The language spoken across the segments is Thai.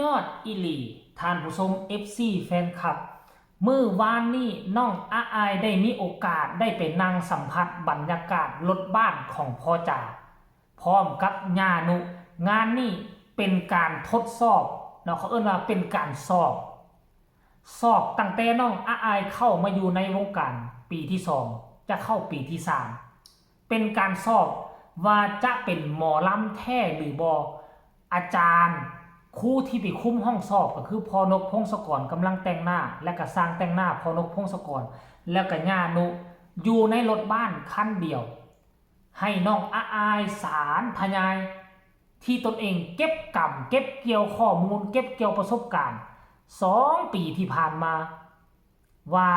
ยอดอิลีท่านผู้ชม FC แฟนคลับมื้อวานนี้น้องอาอายได้มีโอกาสได้ไปนั่งสัมผัสบรรยากาศรถบ้านของพ่อจ่าพร้อมกับญานุงานนี้เป็นการทดสอบเนาะเขาเอิ้นว่าเป็นการสอบตั้งแต่น้องอาอายเข้ามาอยู่ในวงการปีที่2จะเข้าปีที่3เป็นการสอบว่าจะเป็นหมอลำแท้หรือบ่อาจารย์ครูที่ไปคุมห้องสอบก็คือพอนกพงศกรกำลังแต่งหน้าและก็สร้างแต่งหน้าพอนกพงศกรแล้วก็ญานุอยู่ในรถบ้านคันเดียวให้น้องอาอายสารทยายที่ตนเองเก็บกรรมเก็บเกี่ยวข้อมูลเก็บเกี่ยวประสบการณ์2 ปีที่ผ่านมาว่า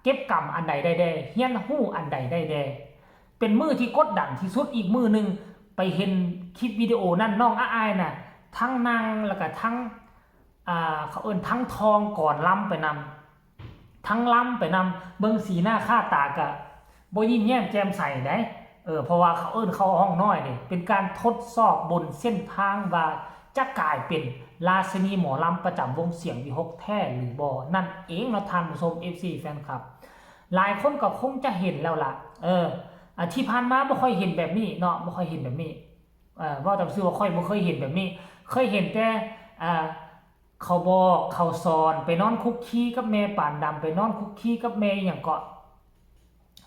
เก็บกรรมอันใดได้แด่เฮียนหู้อันใดได้แด่เป็นมือที่กดดันที่สุดอีกมือหนึ่งไปเห็นคลิปวิดีโอนั่นน้องอาอายน่ะทั้งนางแล้วก็ทั้งเขาเอิ้นทั้งทองก่อนล้ำไปนำทั้งล้ำไปนำเบิ่งสีหน้าค่าตากะบ่ยิ้มแย้มแจ่มใสได้เพราะว่าเขาเอิ้นเข้าห้องน้อยนี่เป็นการทดสอบบนเส้นทางว่าจะกลายเป็นราชินีหมอลำประจำวงเสียงวิหกแท้หรือบ่นั่นเองเนาะท่านผู้ชม FC แฟนคลับหลายคนก็คงจะเห็นแล้วล่ะที่ผ่านมาบ่ค่อยเห็นแบบนี้เนาะบ่ค่อยเห็นแบบนี้ว่าแต่ซื่อว่าค่อยบ่เคยเห็นแบบนี้เคยเห็นแต่เขาบอกเขาสอนไปนอนคุกคีกับแม่ป่านดำไปนอนคุกคีกับแม่อย่างเกาะ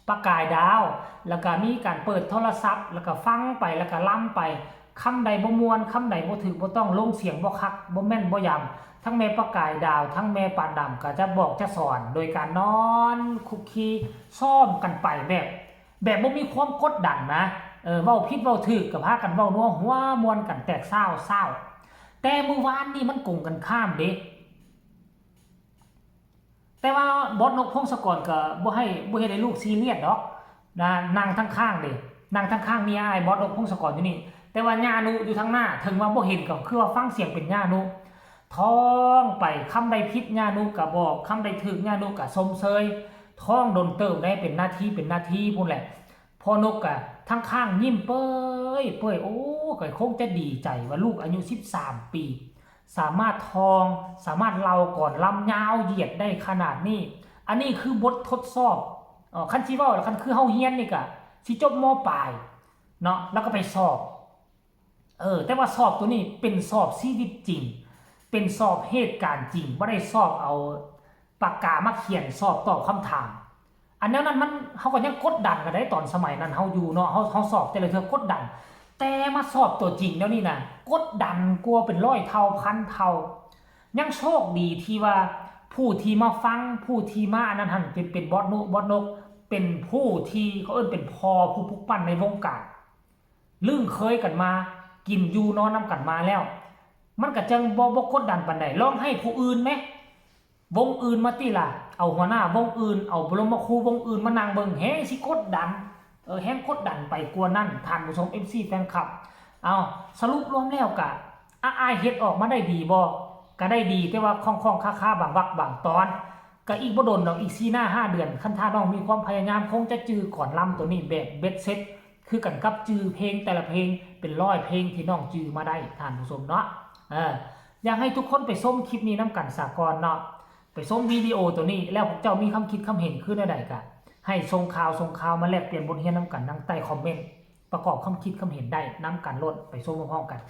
ประกายดาวแล้วก็มีการเปิดโทรศัพท์แล้วก็ฟังไปแล้วก็ล้ำไปคำใดบ่ม่วนคำใดบ่ถึกบ่ต้องลงเสียงบ่คักบ่แม่นบ่ยำทั้งแม่ประกายดาวทั้งแม่ป่านดำก็จะบอกจะสอนโดยการนอนคุกคีซ้อมกันไปแบบบ่มีความกดดันนะเว้าผิดเว้าถูกก็พากันเว้านัวหัวม่วนกันแตกเศร้าแต่มื้อวานนี่มันกงกันข้ามเด้แต่ว่าบอสนกพงศกรก็บ่ให้ได้ลูกซีเรียสดอกนะนั่งทั้งข้างเด้นั่งทั้งข้างมีอ้ายบอสนกพงศกรอยู่นี่แต่ว่าญานุอยู่ทางหน้าถึงว่าบ่เห็นก็คือว่าฟังเสียงเป็นญานุท้องไปคำใดผิดญานุก็บอกคำใดถูกญานุก็ชมเชยท้องโดนเติมได้เป็นหน้าที่พุ่นแหละพอนกก็ทั้งข้างยิ้มเป้ยโอ้ก็คงจะดีใจว่าลูกอายุ13 ปีสามารถทองสามารถเล่าก่อนลำยาวเหยียดได้ขนาดนี้อันนี้คือบททดสอบคันสิเว้าคันคือเฮาเรียนนี่ก็สิจบม.ปลายเนาะแล้วก็ไปสอบแต่ว่าสอบตัวนี้เป็นสอบชีวิตจริงเป็นสอบเหตุการณ์จริงบ่ได้สอบเอาปากกามาเขียนสอบตอบคำถามอันนั้นมันเฮาก็ยังกดดันกันได้ตอนสมัยนั้นเฮาอยู่เนาะเฮาสอบแต่ละเทื่อกดดันแต่มาสอบตัวจริงแล้วนี่นะกดดันกลัวเป็น100 เท่าพันเท่ายังโชคดีที่ว่าผู้ที่มาฟังผู้ที่มาอันนั้นหั่นเป็นบอสนกเป็นผู้ที่เขาเอิ้นเป็นพ่อผู้ปลุกปั้นในวงการลึ่งเคยกันมากินอยู่นอนนำกันมาแล้วมันก็จังบ่กดดันปานใดลองให้ผู้อื่นมั้ยวงอื่นมาติล่ะเอาหัวหน้าวงอื่นเอาบรมครูวงอื่นมานั่งเบิ่งแฮงสิกดดันแฮงกดดันไปกว่านั้นท่านผู้ชม FC แฟนคลับเอาสรุปรวมแล้วก็อ้ายเฮ็ดออกมาได้ดีบ่ก็ได้ดีแต่ว่าคล่องๆค่าๆบางวรรคบางตอนก็อีกบ่โดนดอกอีก4 หน้า 5 เดือนคันถ้าน้องมีความพยายามคงจะจื้อก่อนลำตัวนี้แบบเบ็ดเสร็จคือกันกับจื้อเพลงแต่ละเพลงเป็น100 เพลงที่น้องจื้อมาได้ท่านผู้ชมเนาะอยากให้ทุกคนไปชมคลิปนี้นำกันสากลเนาะไปชมวิดีโอตัวนี้แล้วพวกเจ้ามีคำคิดคำเห็นคือใดๆก็ให้ส่งข่าวมาแลกเปลี่ยนบทเรียนนำกันดังใต้คอมเมนต์ประกอบคำคิดคำเห็นได้นำกันโลดไปชมพร้อมๆกัน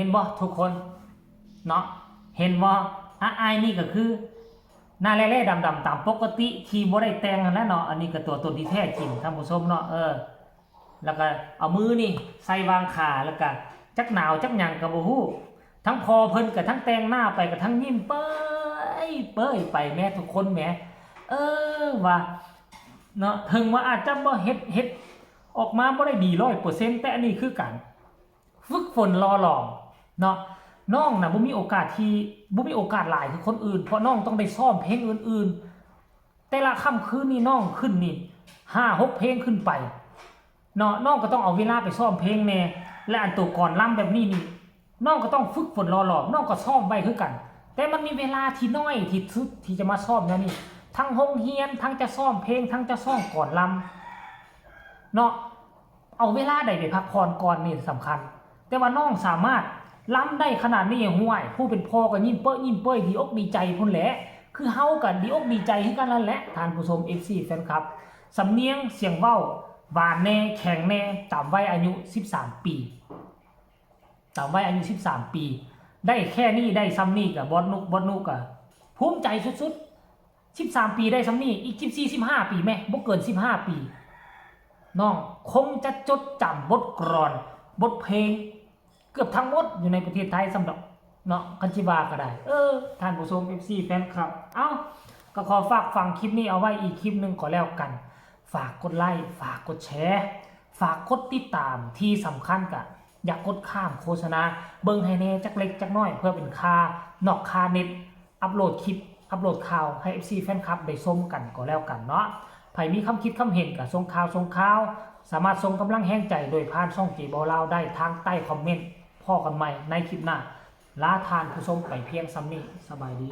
ห็นบ่ทุกคนเนาะเห็นบ่อายนี่ก็คือหน้าแร่ๆดำๆตามปกติที่บ่ได้แต่งนั่นแหละเนาะอันนี้ก็ตัวตนที่แท้จริงท่านผู้ชมเนาะแล้วก็เอามือนี่ใส่วางขาแล้วก็จักหนาวจักหยังก็บ่ฮู้ทั้งพอเพิ่นกับทั้งแต่งหน้าไปกับทั้งยิ้มเป้ยไปแม่ทุกคนแหมว่าเนาะถึงว่าอาจจะบ่เฮ็ดออกมาบ่ได้ดี 100% แต่อันนี้คือการฝึกฝนรอหลองเนาะน้องน่ะบ่มีโอกาสหลายคือคนอื่นเพราะน้องต้องได้ซ้อมเพลงอื่นๆแต่ละค่ำคืนนี่น้องขึ้นนี่ 5-6 เพลงขึ้นไปเนาะน้องก็ต้องเอาเวลาไปซ้อมเพลงแน่และอันตัวก่อนล่ำแบบนี้นี่น้องก็ต้องฝึกฝนรอหลอกน้องก็ซ้อมไว้คือกันแต่มันมีเวลาที่น้อยที่สุดที่จะมาซ้อมนะนี่ทั้งโรงเรียนทั้งจะซ้อมเพลงทั้งจะซ้อมก่อนล่ำเนาะเอาเวลาใดไปพักผ่อนก่อนนี่สำคัญแต่ว่าน้องสามารถล้ำได้ขนาดนี้ห่วยผู้เป็นพ่อก็ยิ้มเป้ยดีอกดีใจพุ่นแหละคือเฮากันดีอกดีใจให้กันนั่นแหละท่านผู้ชม FC แฟนคลับสำเนียงเสียงเว้าหวานแน่แข็งแน่ตามวัยอายุ13 ปีตามวัยอายุ13 ปีได้แค่นี้ได้ซ้ำนี่กับบอสนุกอะภูมิใจสุดๆ13 ปีได้ซ้ำนี่อีก14-15 ปีแม่บ่เกิน15 ปีน้องคงจะจดจำบทกลอนบทเพลงเกือบทั้งหมดอยู่ในประเทศไทยสำหรับเนาะคันจิวาก็ได้ท่านผู้ชม FC แฟนคลับก็ขอฝากฟังคลิปนี้เอาไว้อีกคลิปนึงก็แล้วกันฝากกดไลค์ฝากกดแชร์ฝากกดติดตามที่สำคัญก็อย่ากดข้ามโฆษณาเบิ่งให้แน่จักเล็กจักน้อยเพื่อเป็นค่านอกค่าเน็ตอัปโหลดคลิปอัปโหลดข่าวให้ FC แฟนคลับได้ชมกันก็แล้วกันเนาะใครมีคำคิดคำเห็นก็ส่งข่าวสามารถส่งกำลังแห่งใจโดยผ่านช่องจีบอลาวได้ทางใต้คอมเมนต์พ่อกันใหม่ในคลิปหน้าลาทานผู้ชมไปเพียงซ้ำนี้สบายดี